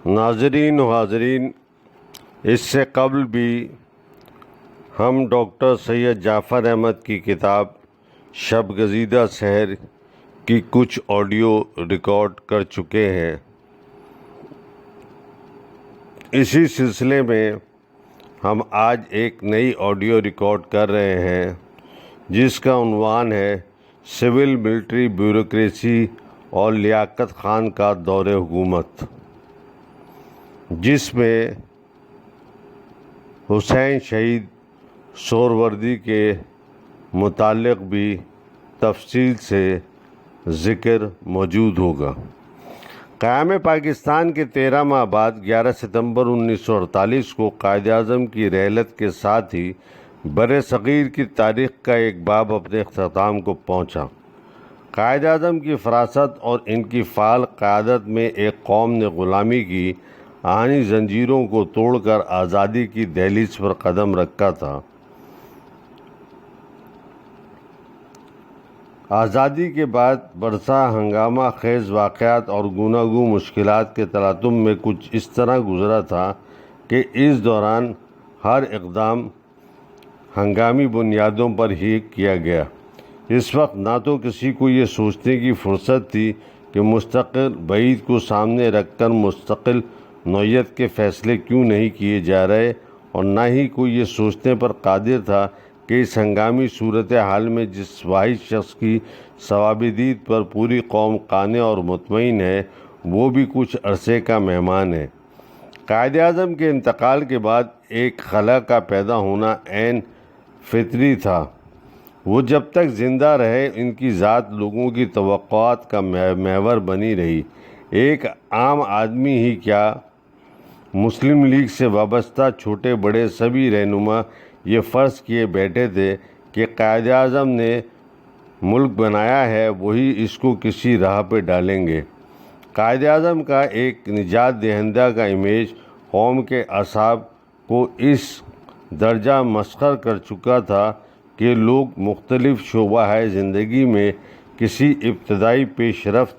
ناظرین و حاضرین، اس سے قبل بھی ہم ڈاکٹر سید جعفر احمد کی کتاب شب گزیدہ سحر کی کچھ آڈیو ریکارڈ کر چکے ہیں۔ اسی سلسلے میں ہم آج ایک نئی آڈیو ریکارڈ کر رہے ہیں جس کا عنوان ہے سول ملٹری بیوروکریسی اور لیاقت خان کا دور حکومت، جس میں حسین شہید سہروردی کے متعلق بھی تفصیل سے ذکر موجود ہوگا۔ قیام پاکستان کے 13 ماہ بعد 11 ستمبر 1948 کو قائد اعظم کی رحلت کے ساتھ ہی بر صغیر کی تاریخ کا ایک باب اپنے اختتام کو پہنچا۔ قائد اعظم کی فراست اور ان کی فعال قیادت میں ایک قوم نے غلامی کی آہنی زنجیروں کو توڑ کر آزادی کی دہلیز پر قدم رکھا تھا۔ آزادی کے بعد برسا ہنگامہ خیز واقعات اور گوناگوں مشکلات کے تلاطم میں کچھ اس طرح گزرا تھا کہ اس دوران ہر اقدام ہنگامی بنیادوں پر ہی کیا گیا۔ اس وقت نہ تو کسی کو یہ سوچنے کی فرصت تھی کہ مستقل بعید کو سامنے رکھ کر مستقل نوعیت کے فیصلے کیوں نہیں کیے جا رہے، اور نہ ہی کوئی یہ سوچنے پر قادر تھا کہ اس ہنگامی صورتحال میں جس واحد شخص کی ثواب دید پر پوری قوم قانع اور مطمئن ہے، وہ بھی کچھ عرصے کا مہمان ہے۔ قائد اعظم کے انتقال کے بعد ایک خلا کا پیدا ہونا عین فطری تھا۔ وہ جب تک زندہ رہے ان کی ذات لوگوں کی توقعات کا محور بنی رہی۔ ایک عام آدمی ہی کیا، مسلم لیگ سے وابستہ چھوٹے بڑے سبھی رہنما یہ فرض کیے بیٹھے تھے کہ قائد اعظم نے ملک بنایا ہے، وہی اس کو کسی راہ پہ ڈالیں گے۔ قائد اعظم کا ایک نجات دہندہ کا امیج قوم کے اعصاب کو اس درجہ مسخر کر چکا تھا کہ لوگ مختلف شعبہ زندگی میں کسی ابتدائی پیش رفت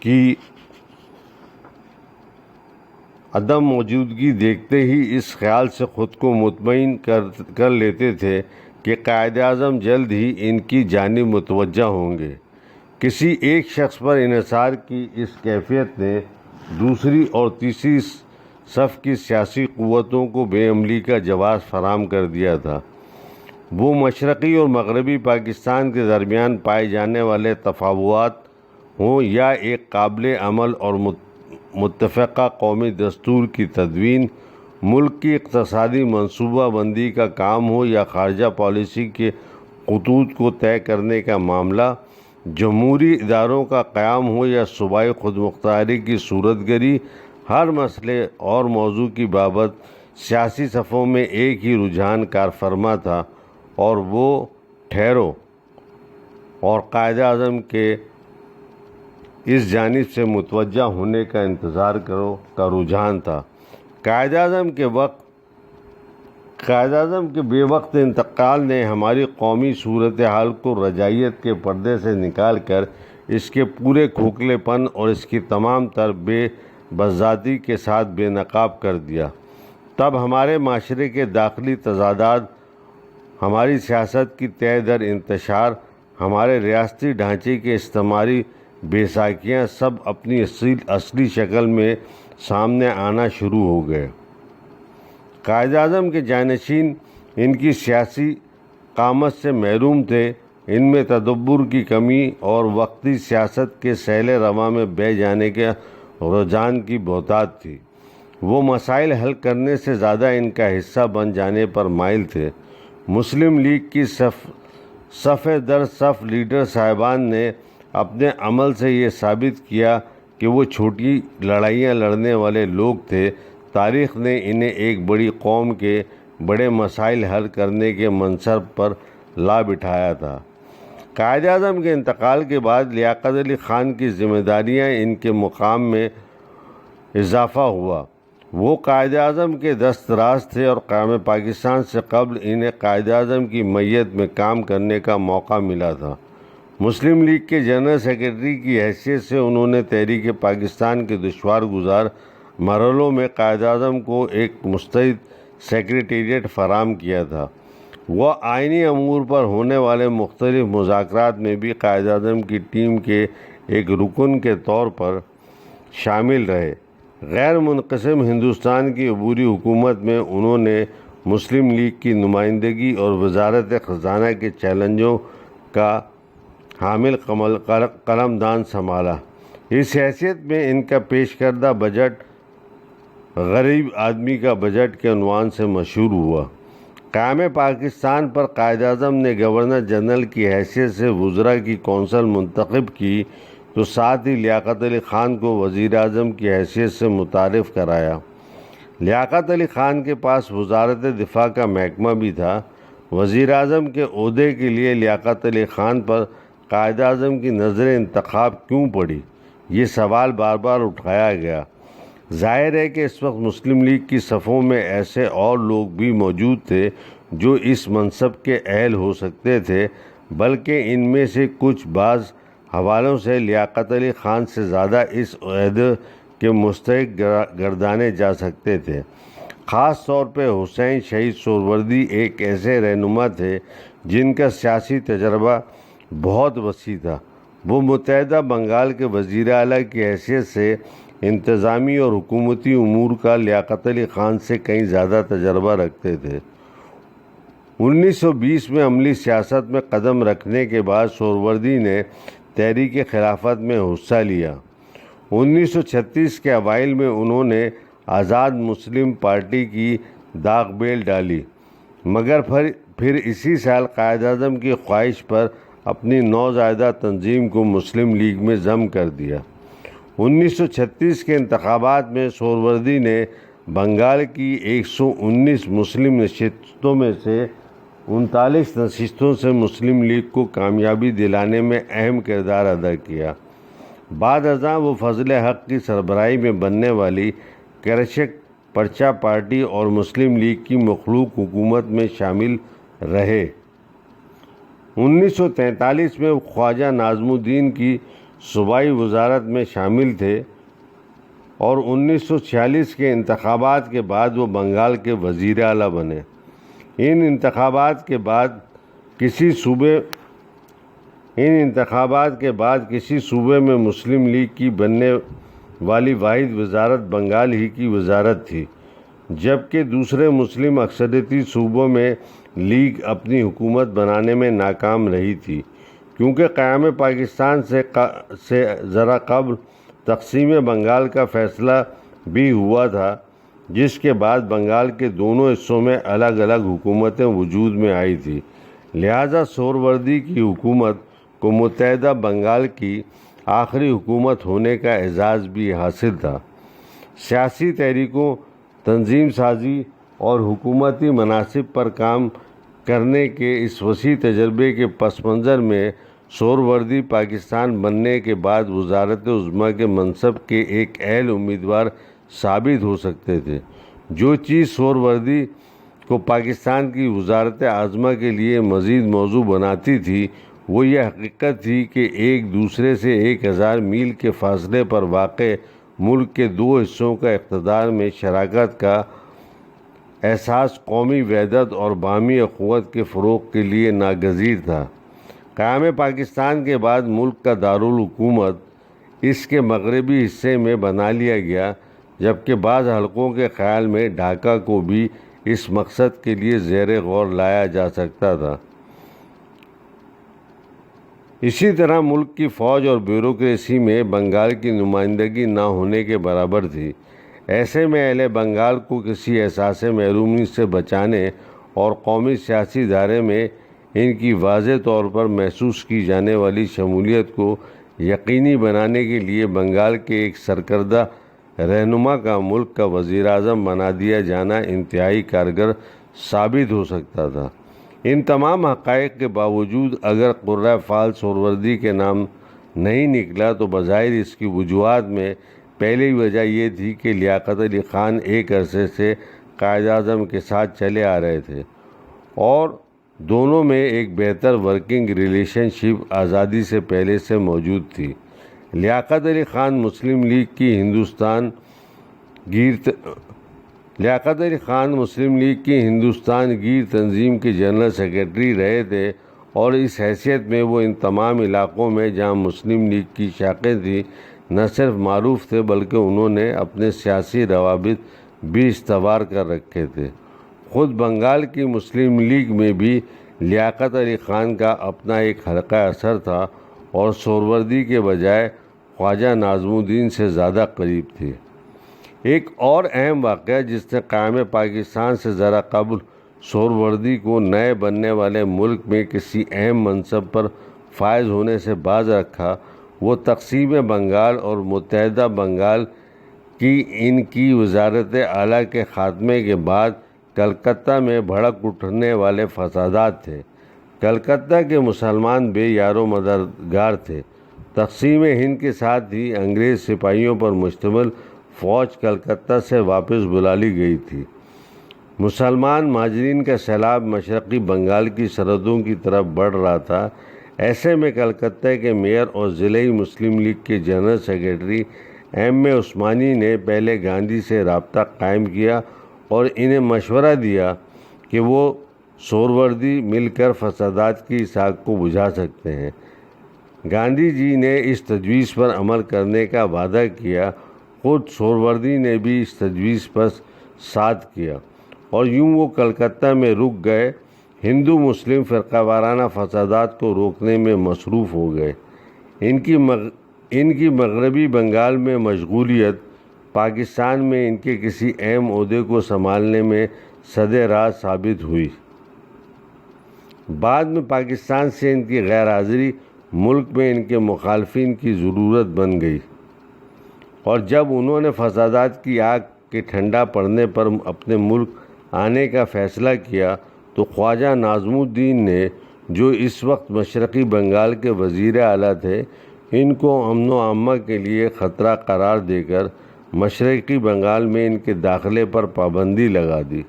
کی عدم موجودگی دیکھتے ہی اس خیال سے خود کو مطمئن کر لیتے تھے کہ قائد اعظم جلد ہی ان کی جانب متوجہ ہوں گے۔ کسی ایک شخص پر انحصار کی اس کیفیت نے دوسری اور تیسری صف کی سیاسی قوتوں کو بے عملی کا جواز فراہم کر دیا تھا۔ وہ مشرقی اور مغربی پاکستان کے درمیان پائے جانے والے تفاوضات ہوں یا ایک قابل عمل اور متفقہ قومی دستور کی تدوین، ملک کی اقتصادی منصوبہ بندی کا کام ہو یا خارجہ پالیسی کے خطوط کو طے کرنے کا معاملہ، جمہوری اداروں کا قیام ہو یا صوبائی خود مختاری کی صورت گری، ہر مسئلے اور موضوع کی بابت سیاسی صفوں میں ایک ہی رجحان کار فرما تھا، اور وہ ٹھہرو اور قائد اعظم کے اس جانب سے متوجہ ہونے کا انتظار کرو کا رجحان تھا۔ قائد اعظم کے بے وقت انتقال نے ہماری قومی صورتحال کو رجعیت کے پردے سے نکال کر اس کے پورے کھوکھلے پن اور اس کی تمام تر بے بذاتی کے ساتھ بے نقاب کر دیا۔ تب ہمارے معاشرے کے داخلی تضادات، ہماری سیاست کی تہ در انتشار، ہمارے ریاستی ڈھانچے کے استعماری بیساکھیاں سب اپنی اصلی شکل میں سامنے آنا شروع ہو گئے۔ قائد اعظم کے جانشین ان کی سیاسی قامت سے محروم تھے، ان میں تدبر کی کمی اور وقتی سیاست کے سیل رواں میں بہہ جانے کے رجحان کی بہتات تھی۔ وہ مسائل حل کرنے سے زیادہ ان کا حصہ بن جانے پر مائل تھے۔ مسلم لیگ کی صف در صف لیڈر صاحبان نے اپنے عمل سے یہ ثابت کیا کہ وہ چھوٹی لڑائیاں لڑنے والے لوگ تھے۔ تاریخ نے انہیں ایک بڑی قوم کے بڑے مسائل حل کرنے کے منصب پر لا بٹھایا تھا۔ قائد اعظم کے انتقال کے بعد لیاقت علی خان کی ذمہ داریاں ان کے مقام میں اضافہ ہوا۔ وہ قائد اعظم کے دست راست تھے اور قیام پاکستان سے قبل انہیں قائد اعظم کی میت میں کام کرنے کا موقع ملا تھا۔ مسلم لیگ کے جنرل سیکرٹری کی حیثیت سے انہوں نے تحریک پاکستان کے دشوار گزار مرحلوں میں قائد اعظم کو ایک مستعد سیکریٹریٹ فراہم کیا تھا۔ وہ آئینی امور پر ہونے والے مختلف مذاکرات میں بھی قائد اعظم کی ٹیم کے ایک رکن کے طور پر شامل رہے۔ غیر منقسم ہندوستان کی عبوری حکومت میں انہوں نے مسلم لیگ کی نمائندگی اور وزارت خزانہ کے چیلنجوں کا حامل قلمدان سنبھالا۔ اس حیثیت میں ان کا پیش کردہ بجٹ غریب آدمی کا بجٹ کے عنوان سے مشہور ہوا۔ قیام پاکستان پر قائد اعظم نے گورنر جنرل کی حیثیت سے وزراء کی کونسل منتخب کی تو ساتھ ہی لیاقت علی خان کو وزیر اعظم کی حیثیت سے متعارف کرایا۔ لیاقت علی خان کے پاس وزارت دفاع کا محکمہ بھی تھا۔ وزیر اعظم کے عہدے کے لیے لیاقت علی خان پر قائد اعظم کی نظر انتخاب کیوں پڑی، یہ سوال بار بار اٹھایا گیا۔ ظاہر ہے کہ اس وقت مسلم لیگ کی صفوں میں ایسے اور لوگ بھی موجود تھے جو اس منصب کے اہل ہو سکتے تھے، بلکہ ان میں سے کچھ بعض حوالوں سے لیاقت علی خان سے زیادہ اس عہدے کے مستحق گردانے جا سکتے تھے۔ خاص طور پہ حسین شہید سہروردی ایک ایسے رہنما تھے جن کا سیاسی تجربہ بہت وسیع تھا۔ وہ متحدہ بنگال کے وزیر اعلیٰ کی حیثیت سے انتظامی اور حکومتی امور کا لیاقت علی خان سے کہیں زیادہ تجربہ رکھتے تھے۔ 1920 میں عملی سیاست میں قدم رکھنے کے بعد سہروردی نے تحریک خلافت میں حصہ لیا۔ 1936 کے اوائل میں انہوں نے آزاد مسلم پارٹی کی داغ بیل ڈالی، مگر پھر اسی سال قائد اعظم کی خواہش پر اپنی نوزائیدہ تنظیم کو مسلم لیگ میں ضم کر دیا۔ 1936 کے انتخابات میں سہروردی نے بنگال کی 119 مسلم نشستوں میں سے 39 نشستوں سے مسلم لیگ کو کامیابی دلانے میں اہم کردار ادا کیا۔ بعد ازاں وہ فضل حق کی سربراہی میں بننے والی کرشک پرچہ پارٹی اور مسلم لیگ کی مخلوق حکومت میں شامل رہے۔ 1943 میں وہ خواجہ ناظم الدین کی صوبائی وزارت میں شامل تھے اور 1946 کے انتخابات کے بعد وہ بنگال کے وزیر اعلیٰ بنے۔ ان انتخابات کے بعد کسی صوبے میں مسلم لیگ کی بننے والی واحد وزارت بنگال ہی کی وزارت تھی، جبکہ دوسرے مسلم اکثریتی صوبوں میں لیگ اپنی حکومت بنانے میں ناکام رہی تھی، کیونکہ قیام پاکستان سے ذرا قبل تقسیم بنگال کا فیصلہ بھی ہوا تھا، جس کے بعد بنگال کے دونوں حصوں میں الگ الگ حکومتیں وجود میں آئی تھیں۔ لہٰذا سہروردی کی حکومت کو متحدہ بنگال کی آخری حکومت ہونے کا اعزاز بھی حاصل تھا۔ سیاسی تحریکوں، تنظیم سازی اور حکومتی مناصب پر کام کرنے کے اس وسیع تجربے کے پس منظر میں سہروردی پاکستان بننے کے بعد وزارت عظمیٰ کے منصب کے ایک اہل امیدوار ثابت ہو سکتے تھے۔ جو چیز سہروردی کو پاکستان کی وزارت عظمیٰ کے لیے مزید موزوں بناتی تھی وہ یہ حقیقت تھی کہ ایک دوسرے سے 1000 میل کے فاصلے پر واقع ملک کے دو حصوں کا اقتدار میں شراکت کا احساس قومی وحدت اور باہمی اخوت کے فروغ کے لیے ناگزیر تھا۔ قیام پاکستان کے بعد ملک کا دارالحکومت اس کے مغربی حصے میں بنا لیا گیا، جبکہ بعض حلقوں کے خیال میں ڈھاکہ کو بھی اس مقصد کے لیے زیر غور لایا جا سکتا تھا۔ اسی طرح ملک کی فوج اور بیوروکریسی میں بنگال کی نمائندگی نہ ہونے کے برابر تھی۔ ایسے میں اہل بنگال کو کسی احساس محرومی سے بچانے اور قومی سیاسی دھارے میں ان کی واضح طور پر محسوس کی جانے والی شمولیت کو یقینی بنانے کے لیے بنگال کے ایک سرکردہ رہنما کا ملک کا وزیر اعظم بنا دیا جانا انتہائی کارگر ثابت ہو سکتا تھا۔ ان تمام حقائق کے باوجود اگر قرۂ فعال سہروردی کے نام نہیں نکلا تو بظاہر اس کی وجوہات میں پہلی وجہ یہ تھی کہ لیاقت علی خان ایک عرصے سے قائد اعظم کے ساتھ چلے آ رہے تھے اور دونوں میں ایک بہتر ورکنگ ریلیشن شپ آزادی سے پہلے سے موجود تھی۔ لیاقت علی خان مسلم لیگ کی ہندوستان لیاقت علی خان مسلم لیگ کی ہندوستان گیر تنظیم کے جنرل سیکرٹری رہے تھے اور اس حیثیت میں وہ ان تمام علاقوں میں جہاں مسلم لیگ کی شاخیں تھیں نہ صرف معروف تھے بلکہ انہوں نے اپنے سیاسی روابط بھی استوار کر رکھے تھے۔ خود بنگال کی مسلم لیگ میں بھی لیاقت علی خان کا اپنا ایک حلقہ اثر تھا اور سہروردی کے بجائے خواجہ ناظم الدین سے زیادہ قریب تھے۔ ایک اور اہم واقعہ جس نے قیام پاکستان سے ذرا قبل سہروردی کو نئے بننے والے ملک میں کسی اہم منصب پر فائز ہونے سے باز رکھا، وہ تقسیم بنگال اور متحدہ بنگال کی ان کی وزارت اعلیٰ کے خاتمے کے بعد کلکتہ میں بھڑک اٹھنے والے فسادات تھے۔ کلکتہ کے مسلمان بے یار و مددگار تھے۔ تقسیم ہند کے ساتھ ہی انگریز سپاہیوں پر مشتمل فوج کلکتہ سے واپس بلا لی گئی تھی۔ مسلمان مہاجرین کا سیلاب مشرقی بنگال کی سرحدوں کی طرف بڑھ رہا تھا۔ ایسے میں کلکتہ کے میئر اور ضلعی مسلم لیگ کے جنرل سیکرٹری ایم اے عثمانی نے پہلے گاندھی سے رابطہ قائم کیا اور انہیں مشورہ دیا کہ وہ سہروردی مل کر فسادات کی اس آگ کو بجھا سکتے ہیں۔ گاندھی جی نے اس تجویز پر عمل کرنے کا وعدہ کیا۔ خود سہروردی نے بھی اس تجویز پر ساتھ کیا اور یوں وہ کلکتہ میں رک گئے۔ ہندو مسلم فرقہ وارانہ فسادات کو روکنے میں مصروف ہو گئے۔ ان کی مغربی بنگال میں مشغولیت پاکستان میں ان کے کسی اہم عہدے کو سنبھالنے میں سد راہ ثابت ہوئی۔ بعد میں پاکستان سے ان کی غیر حاضری ملک میں ان کے مخالفین کی ضرورت بن گئی اور جب انہوں نے فسادات کی آگ کے ٹھنڈا پڑنے پر اپنے ملک آنے کا فیصلہ کیا تو خواجہ ناظم الدین نے، جو اس وقت مشرقی بنگال کے وزیر اعلیٰ تھے، ان کو امن و امان کے لیے خطرہ قرار دے کر مشرقی بنگال میں ان کے داخلے پر پابندی لگا دی۔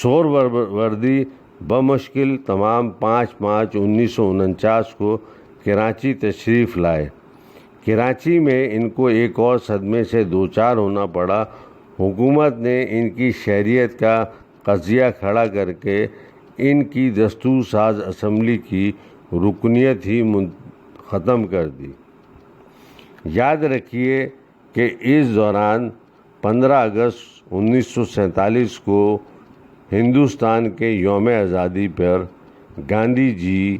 سہروردی بمشکل تمام 5/5/1949 کو کراچی تشریف لائے۔ کراچی میں ان کو ایک اور صدمے سے دوچار ہونا پڑا۔ حکومت نے ان کی شہریت کا قضیہ کھڑا کر کے ان کی دستور ساز اسمبلی کی رکنیت ہی ختم کر دی۔ یاد رکھیے کہ اس دوران 15 اگست 1947 کو ہندوستان کے یوم آزادی پر گاندھی جی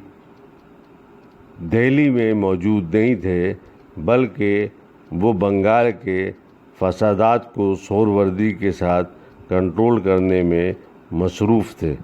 دہلی میں موجود نہیں تھے بلکہ وہ بنگال کے فسادات کو سہروردی کے ساتھ کنٹرول کرنے میں مصروف تھے۔